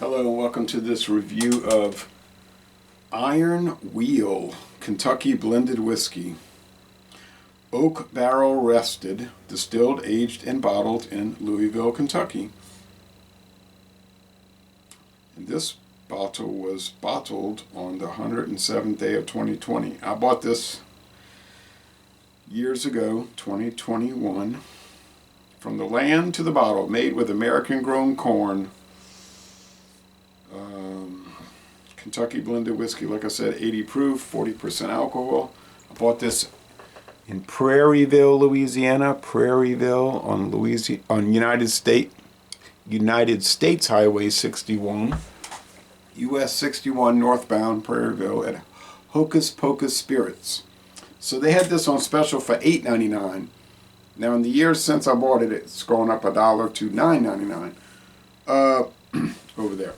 Hello and welcome to this review of Iron Wheel Kentucky Blended Whiskey. Oak barrel rested, distilled, aged, and bottled in Louisville, Kentucky. And this bottle was bottled on the 107th day of 2020. I bought this years ago, 2021. From the land to the bottle, made with American-grown corn. Kentucky blended whiskey, like I said, 80 proof, 40% alcohol. I bought this in Prairieville, Louisiana. Prairieville on United States Highway 61, US 61 northbound Prairieville at Hocus Pocus Spirits. So they had this on special for $8.99. Now in the years since I bought it, it's gone up $1 to $9.99 over there.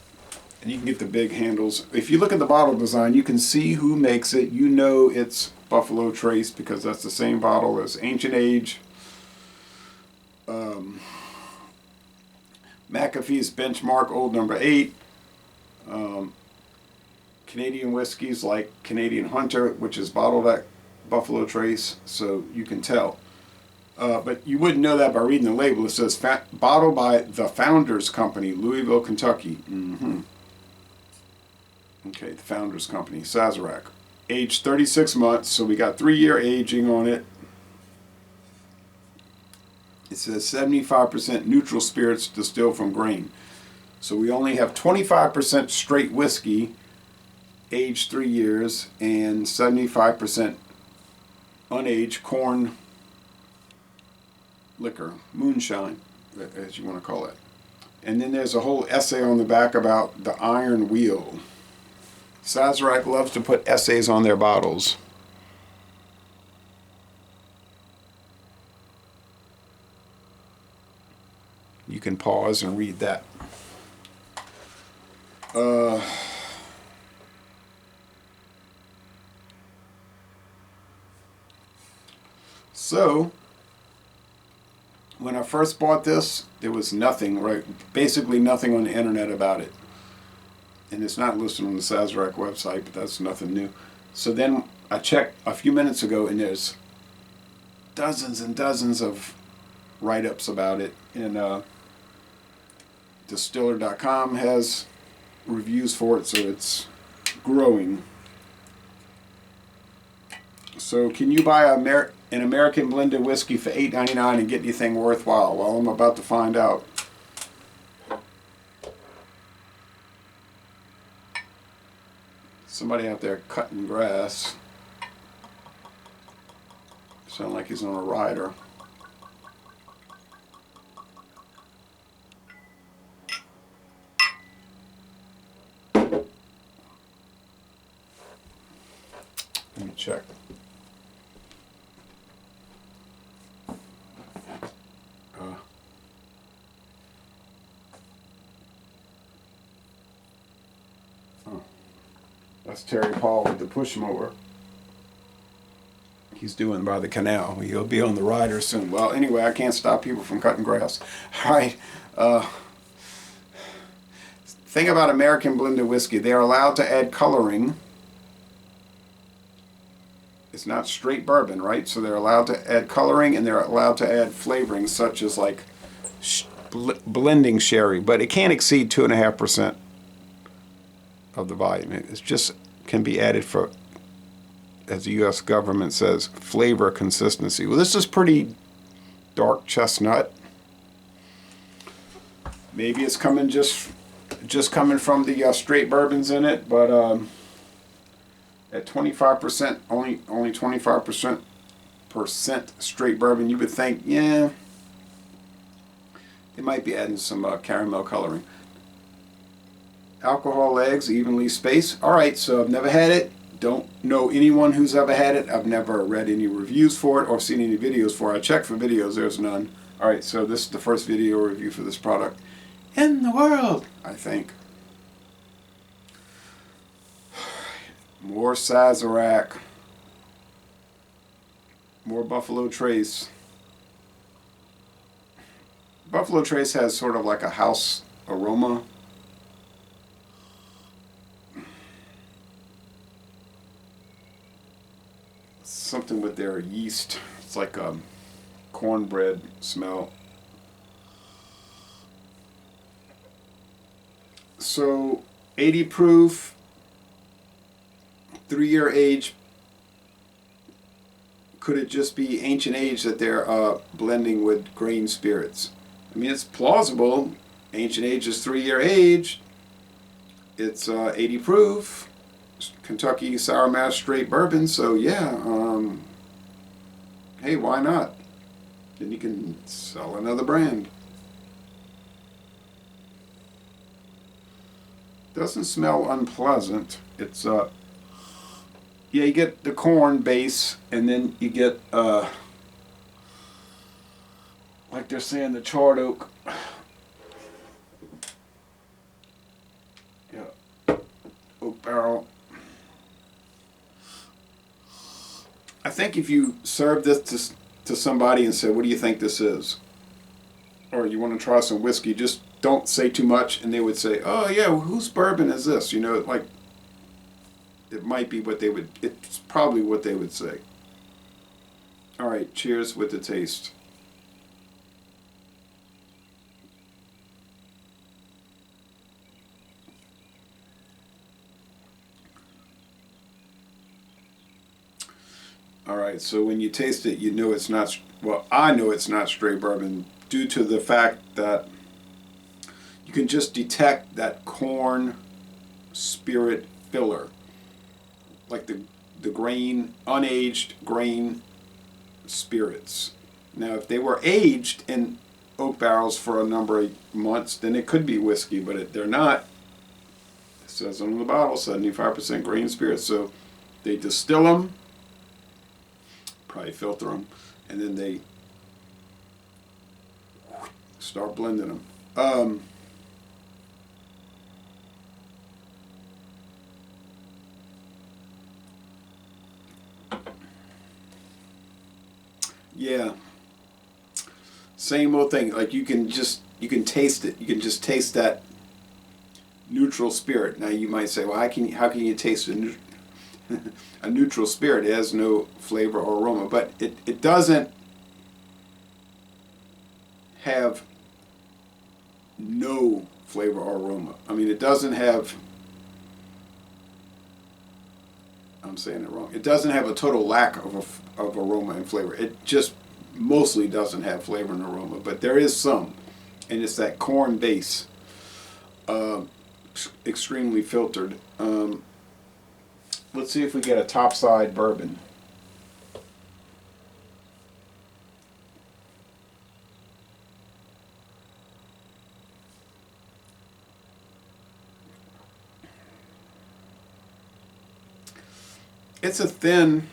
And you can get the big handles. If you look at the bottle design, you can see who makes it. You know it's Buffalo Trace because that's the same bottle as Ancient Age, McAfee's Benchmark Old Number 8, Canadian whiskeys like Canadian Hunter, which is bottled at Buffalo Trace, so you can tell. But you wouldn't know that by reading the label. It says bottled by the Founders Company, Louisville, Kentucky. Okay, the Founders Company, Sazerac. Aged 36 months, so we got 3-year aging on it. It says 75% neutral spirits distilled from grain. So we only have 25% straight whiskey, aged 3 years, and 75% unaged corn liquor, moonshine, as you want to call it. And then there's a whole essay on the back about the Iron Wheel. Sazerac loves to put essays on their bottles. You can pause and read that. So, when I first bought this, there was nothing, right? Basically nothing on the internet about it. And it's not listed on the Sazerac website, but that's nothing new. So then I checked a few minutes ago, and there's dozens and dozens of write-ups about it. And Distiller.com has reviews for it, so it's growing. So can you buy an American blended whiskey for $8.99 and get anything worthwhile? Well, I'm about to find out. Somebody out there cutting grass. Sound like he's on a rider. Let me check. That's Terry Paul with the push mower. He's doing by the canal. He'll be on the rider soon. Well, anyway, I can't stop people from cutting grass. All right. Thing about American blended whiskey, they're allowed to add coloring. It's not straight bourbon, right? So they're allowed to add coloring, and they're allowed to add flavoring, such as like blending sherry, but it can't exceed 2.5% of the volume. It's just can be added for, as the U.S. government says, flavor consistency. Well, this is pretty dark chestnut. Maybe it's coming just coming from the straight bourbons in it, but at 25%, only 25% straight bourbon, you would think, yeah, they might be adding some caramel coloring. Alcohol legs, evenly spaced. Alright, so I've never had it. Don't know anyone who's ever had it. I've never read any reviews for it or seen any videos for it. I checked for videos, there's none. Alright, so this is the first video review for this product in the world, I think. More Sazerac. More Buffalo Trace. Buffalo Trace has sort of like a house aroma something with their yeast. It's like a cornbread smell. So 80 proof, 3-year age. Could it just be ancient age that they're blending with grain spirits? I mean, it's plausible. Ancient age is 3-year age. It's 80 proof. Kentucky Sour Mash Straight Bourbon. So yeah, hey, why not? Then you can sell another brand. Doesn't smell unpleasant. It's yeah, you get the corn base, and then you get like they're saying, the charred oak. Yeah, oak barrel. I think if you serve this to somebody and say, "What do you think this is?" or you want to try some whiskey, just don't say too much, and they would say, "Oh yeah, well, whose bourbon is this?" You know, like it might be what they would. It's probably what they would say. All right, cheers with the taste. All right, so when you taste it, you know it's not, well, I know it's not straight bourbon due to the fact that you can just detect that corn spirit filler, like the grain, unaged grain spirits. Now, if they were aged in oak barrels for a number of months, then it could be whiskey, but they're not. It says on the bottle, 75% grain spirits, so they distill them, probably filter them, and then they start blending them. Yeah, same old thing. Like you can taste it. You can just taste that neutral spirit. Now you might say, well, how can you taste a neutral spirit? It has no flavor or aroma, but it doesn't have no flavor or aroma. I mean, it doesn't have, I'm saying it wrong. It doesn't have a total lack of aroma and flavor. It just mostly doesn't have flavor and aroma, but there is some, and it's that corn base, extremely filtered. Let's see if we get a topside bourbon. It's a thin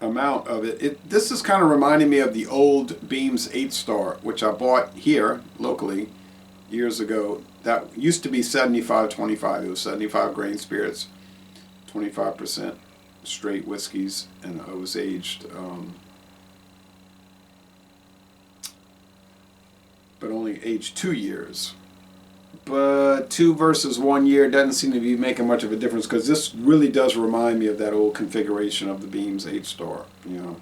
amount of it. This is kind of reminding me of the old Beams 8-Star, which I bought here locally years ago. That used to be 75-25. It was 75 grain spirits, 25% straight whiskeys, and it was aged, but only aged 2 years. But 2 versus 1 year doesn't seem to be making much of a difference, because this really does remind me of that old configuration of the Beams 8-Star. You know,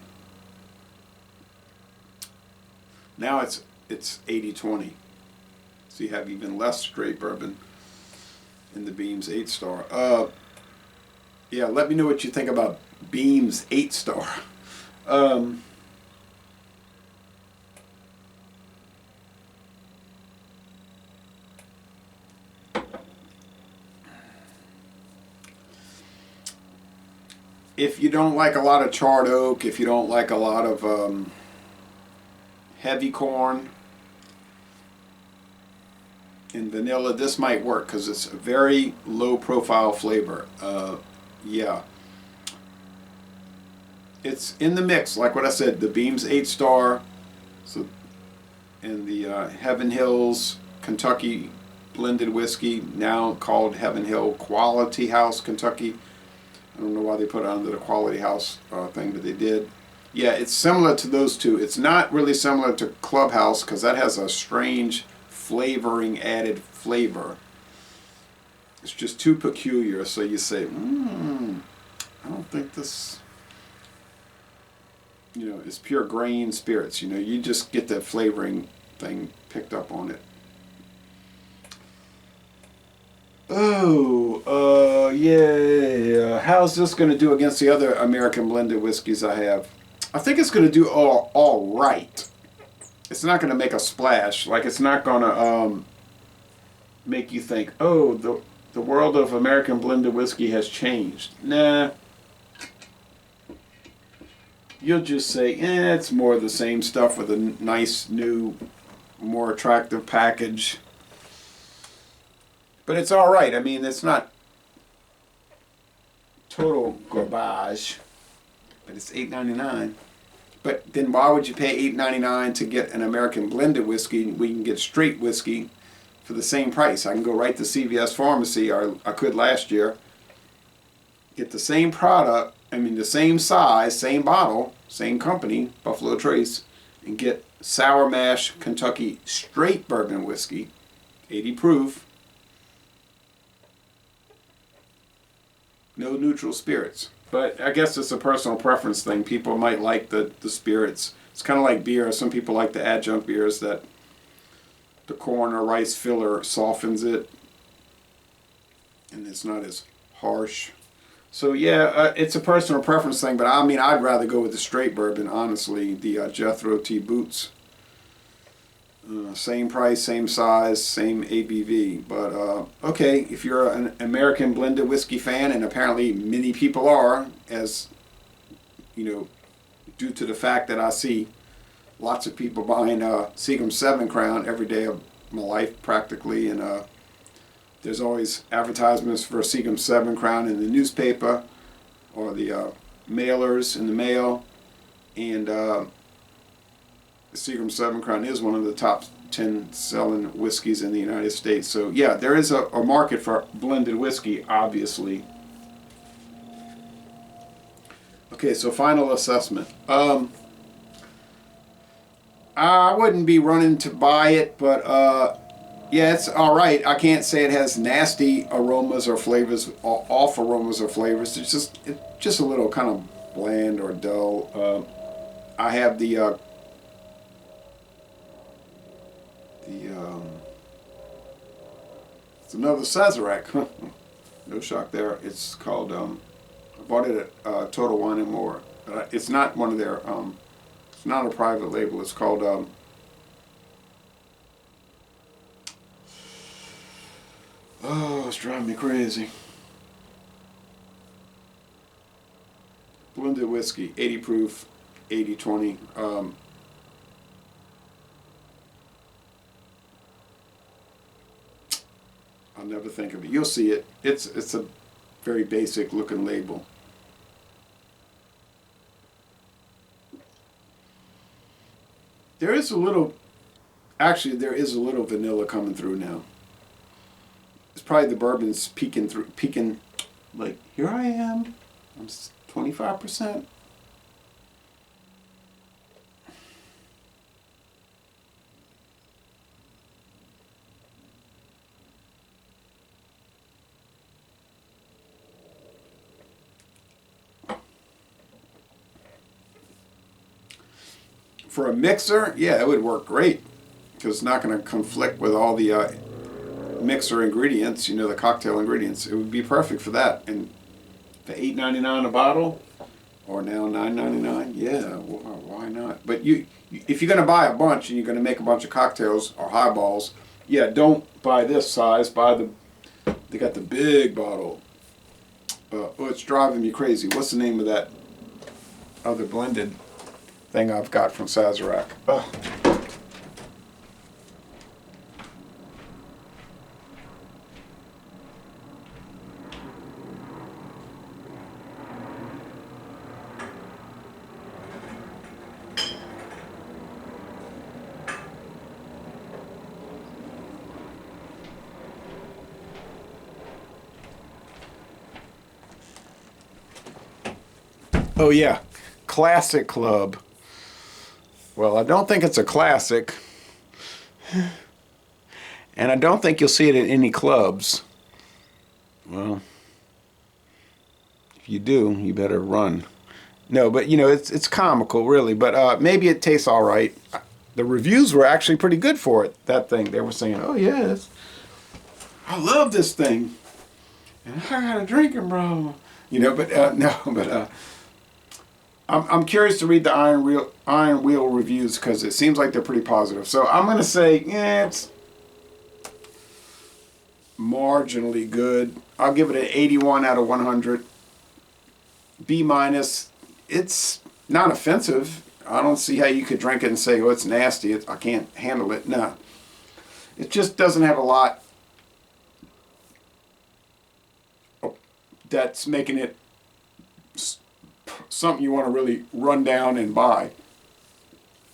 now it's 80-20, so you have even less straight bourbon in the Beams 8-Star. Yeah, let me know what you think about Beams 8-Star. If you don't like a lot of charred oak, if you don't like a lot of heavy corn and vanilla, this might work because it's a very low profile flavor. Yeah, it's in the mix, like what I said, the Beams 8-Star, so, and the Heaven Hills Kentucky blended whiskey, now called Heaven Hill Quality House Kentucky. I don't know why they put it under the Quality House thing, but they did. Yeah, it's similar to those two. It's not really similar to Clubhouse because that has a strange flavoring, added flavor. It's just too peculiar, so you say, I don't think this it's pure grain spirits. You just get the flavoring thing picked up on it. Oh, yeah. How's this going to do against the other American blended whiskeys I have? I think it's going to do all right. It's not going to make a splash. Like, it's not going to make you think, oh, the world of American blended whiskey has changed. Nah. You'll just say, it's more of the same stuff with a nice, new, more attractive package. But it's all right. I mean, it's not total garbage, but it's $8.99. But then why would you pay $8.99 to get an American blended whiskey? We can get straight whiskey for the same price. I can go right to CVS Pharmacy, or I could last year, get the same product, the same size, same bottle, same company, Buffalo Trace, and get Sour Mash Kentucky straight bourbon whiskey, 80 proof, no neutral spirits. But I guess it's a personal preference thing. People might like the spirits. It's kind of like beer. Some people like the adjunct beers that the corn or rice filler softens it, and it's not as harsh. So yeah, it's a personal preference thing, but I'd rather go with the straight bourbon, honestly, the Jethro T Boots. Same price, same size, same ABV. But okay, if you're an American blended whiskey fan, and apparently many people are, as due to the fact that I see lots of people buying Seagram 7 Crown every day of my life practically, and there's always advertisements for Seagram 7 Crown in the newspaper or the mailers in the mail, and Seagram 7 Crown is one of the top 10 selling whiskeys in the United States. So yeah, there is a market for blended whiskey, obviously. Okay, so final assessment. I wouldn't be running to buy it, but yeah, it's all right. I can't say it has nasty aromas or flavors, off aromas or flavors. It's just a little kind of bland or dull. I have the it's another Sazerac. No shock there. It's called, I bought it at Total Wine and More. It's not one of their, it's not a private label. It's called, oh, it's driving me crazy. Blended whiskey, 80 proof, 80-20. I'll never think of it. You'll see it. It's a very basic looking label. There is a little vanilla coming through now. It's probably the bourbon's peeking, like, here I am. I'm 25%. For a mixer, yeah, it would work great, because it's not going to conflict with all the mixer ingredients, the cocktail ingredients. It would be perfect for that. And for $8.99 a bottle, or now $9.99, yeah, why not? But if you're going to buy a bunch and you're going to make a bunch of cocktails or highballs, yeah, don't buy this size. They got the big bottle. Oh, it's driving me crazy. What's the name of that other blended thing I've got from Sazerac? Oh yeah, Classic Club. Well, I don't think it's a classic, and I don't think you'll see it in any clubs. Well, if you do, you better run. No, but you know, it's comical, really. But maybe it tastes all right. The reviews were actually pretty good for it. That thing, they were saying, "Oh yes, I love this thing, and I gotta drink it, bro." You know, but no, but I'm curious to read the Iron Wheel reviews because it seems like they're pretty positive. So I'm gonna say, yeah, it's marginally good. I'll give it an 81 out of 100. B minus. It's not offensive. I don't see how you could drink it and say, "Oh, it's nasty. I can't handle it." No, it just doesn't have a lot that's making it something you want to really run down and buy.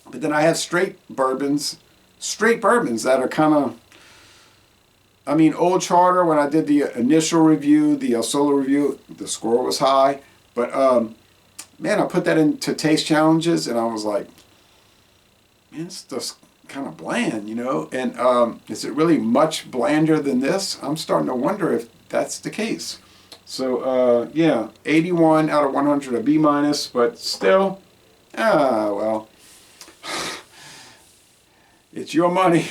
But then I have straight bourbons that are kind of, I mean, Old Charter, when I did the initial review, the solo review, the score was high. But, man, I put that into taste challenges, and I was like, man, it's just kind of bland, you know? And is it really much blander than this? I'm starting to wonder if that's the case. So, yeah, 81 out of 100, a B minus, but still, well, it's your money.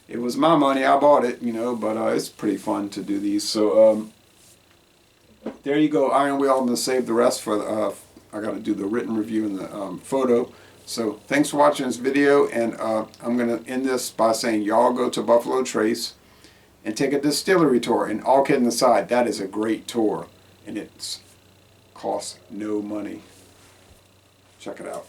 It was my money. I bought it, you know, but it's pretty fun to do these. So, there you go, Iron Wheel. I'm going to save the rest for, I got to do the written review and the photo. So, thanks for watching this video, and I'm going to end this by saying y'all go to Buffalo Trace and take a distillery tour. And all kidding aside, that is a great tour, and it costs no money. Check it out.